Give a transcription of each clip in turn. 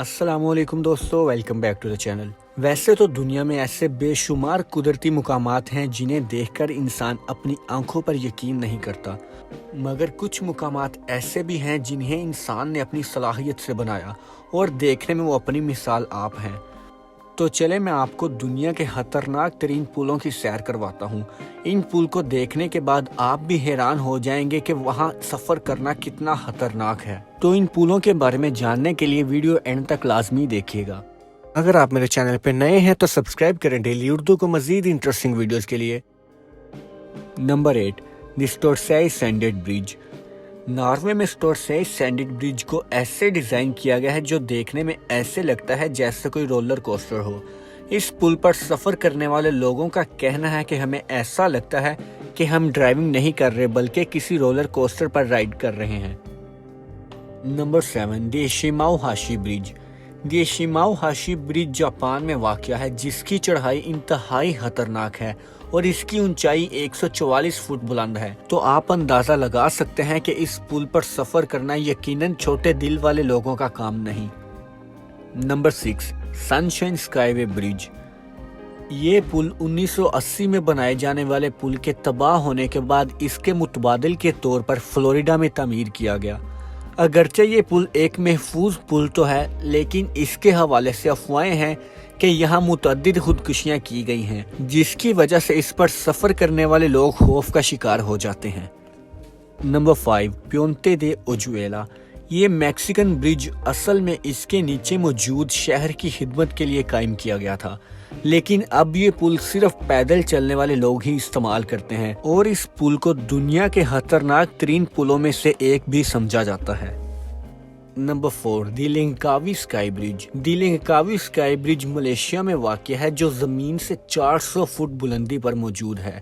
السلام علیکم دوستو، welcome back to the channel. ویسے تو دنیا میں ایسے بے شمار قدرتی مقامات ہیں جنہیں دیکھ کر انسان اپنی آنکھوں پر یقین نہیں کرتا، مگر کچھ مقامات ایسے بھی ہیں جنہیں انسان نے اپنی صلاحیت سے بنایا اور دیکھنے میں وہ اپنی مثال آپ ہیں۔ تو چلے میں آپ کو دنیا کے خطرناک ترین پلوں کی سیر کرواتا ہوں۔ ان پل کو دیکھنے کے بعد آپ بھی حیران ہو جائیں گے کہ وہاں سفر کرنا کتنا خطرناک ہے۔ تو ان پلوں کے بارے میں جاننے کے لیے ویڈیو اینڈ تک لازمی دیکھیے گا۔ اگر آپ میرے چینل پہ نئے ہیں تو سبسکرائب کریں ڈیلی اردو کو مزید انٹرسٹنگ ویڈیوز کے لیے۔ نمبر 8، دی اسٹورسائی سینڈڈ برج۔ ناروے میں اسٹورسائی سینڈڈ برج کو ایسے ڈیزائن کیا گیا ہے جو دیکھنے میں ایسے لگتا ہے جیسے کوئی رولر کوسٹر ہو۔ اس پل پر سفر کرنے والے لوگوں کا کہنا ہے کہ ہمیں ایسا لگتا ہے کہ ہم ڈرائیونگ نہیں کر رہے بلکہ کسی رولر کوسٹر پر رائڈ کر رہے ہیں۔ نمبر 7، دی شیماؤ ہاشی برج۔ دی شیماؤ ہاشی برج جاپان میں واقع ہے، جس کی چڑھائی انتہائی خطرناک ہے اور اس کی اونچائی 144 فٹ بلند ہے۔ تو آپ اندازہ لگا سکتے ہیں کہ اس پل پر سفر کرنا یقیناً چھوٹے دل والے لوگوں کا کام نہیں۔ نمبر 6، سن شائن اسکائی وے برج۔ یہ پل 1980 میں بنائے جانے والے پل کے تباہ ہونے کے بعد اس کے متبادل کے طور پر فلوریڈا میں تعمیر کیا گیا۔ اگرچہ یہ پل ایک محفوظ پل تو ہے، لیکن اس کے حوالے سے افواہیں ہیں کہ یہاں متعدد خودکشیاں کی گئی ہیں، جس کی وجہ سے اس پر سفر کرنے والے لوگ خوف کا شکار ہو جاتے ہیں۔ نمبر 5، پیونتے دے اوجویلا۔ یہ میکسیکن برج اصل میں اس کے نیچے موجود شہر کی خدمت کے لیے قائم کیا گیا تھا، لیکن اب یہ پل صرف پیدل چلنے والے لوگ ہی استعمال کرتے ہیں اور اس پل کو دنیا کے خطرناک ترین پلوں میں سے ایک بھی سمجھا جاتا ہے۔ نمبر 4، دی لنکاوی اسکائی برج۔ دی لنکاوی اسکائی برج ملیشیا میں واقع ہے، جو زمین سے 400 فٹ بلندی پر موجود ہے۔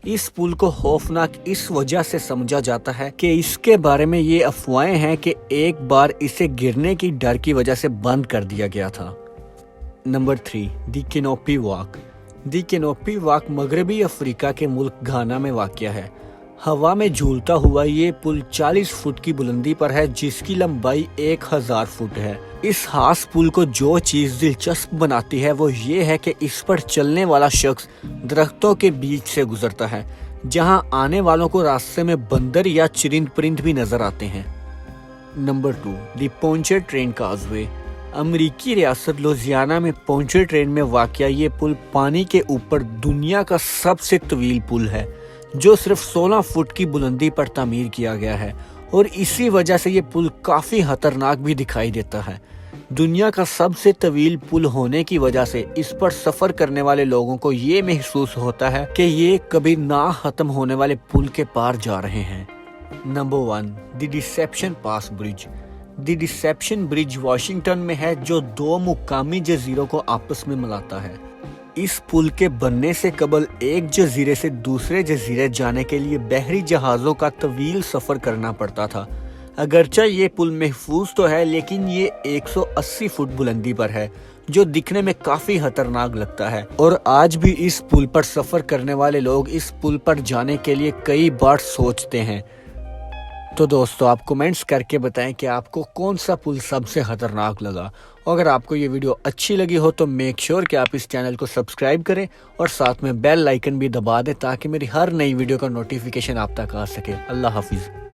اس پل کو خوفناک اس وجہ سے سمجھا جاتا ہے کہ اس کے بارے میں یہ افواہیں ہیں کہ ایک بار اسے گرنے کی ڈر کی وجہ سے بند کر دیا گیا تھا۔ نمبر 3، دی کینوپی واک۔ دی کینوپی واک مغربی افریقہ کے ملک گھانا میں واقع ہے۔ ہوا میں جھولتا ہوا یہ پل 40 فٹ کی بلندی پر ہے، جس کی لمبائی 1000 فٹ ہے۔ اس خاص پل کو جو چیز دلچسپ بناتی ہے وہ یہ ہے کہ اس پر چلنے والا شخص درختوں کے بیچ سے گزرتا ہے، جہاں آنے والوں کو راستے میں بندر یا چرند پرند بھی نظر آتے ہیں۔ نمبر 2، دی پونچر ٹرین کازوے۔ امریکی ریاست لوزیانا میں پونچر ٹرین میں واقع یہ پل پانی کے اوپر دنیا کا سب سے طویل پل ہے، جو صرف 16 فٹ کی بلندی پر تعمیر کیا گیا ہے، اور اسی وجہ سے یہ پل کافی خطرناک بھی دکھائی دیتا ہے۔ دنیا کا سب سے طویل پل ہونے کی وجہ سے اس پر سفر کرنے والے لوگوں کو یہ محسوس ہوتا ہے کہ یہ کبھی نہ ختم ہونے والے پل کے پار جا رہے ہیں۔ نمبر 1، دی ڈسیپشن پاس برج۔ دی ڈسیپشن برج واشنگٹن میں ہے، جو 2 مقامی جزیروں کو آپس میں ملاتا ہے۔ اس پل کے بننے سے قبل ایک جزیرے سے دوسرے جزیرے جانے کے لیے بحری جہازوں کا طویل سفر کرنا پڑتا تھا۔ اگرچہ یہ پل محفوظ تو ہے، لیکن یہ 180 فٹ بلندی پر ہے، جو دکھنے میں کافی خطرناک لگتا ہے، اور آج بھی اس پل پر سفر کرنے والے لوگ اس پل پر جانے کے لیے کئی بار سوچتے ہیں۔ تو دوستو، آپ کمنٹس کر کے بتائیں کہ آپ کو کون سا پل سب سے خطرناک لگا۔ اگر آپ کو یہ ویڈیو اچھی لگی ہو تو میک شیور کہ آپ اس چینل کو سبسکرائب کریں اور ساتھ میں بیل آئیکن بھی دبا دیں، تاکہ میری ہر نئی ویڈیو کا نوٹیفیکیشن آپ تک آ سکے۔ اللہ حافظ۔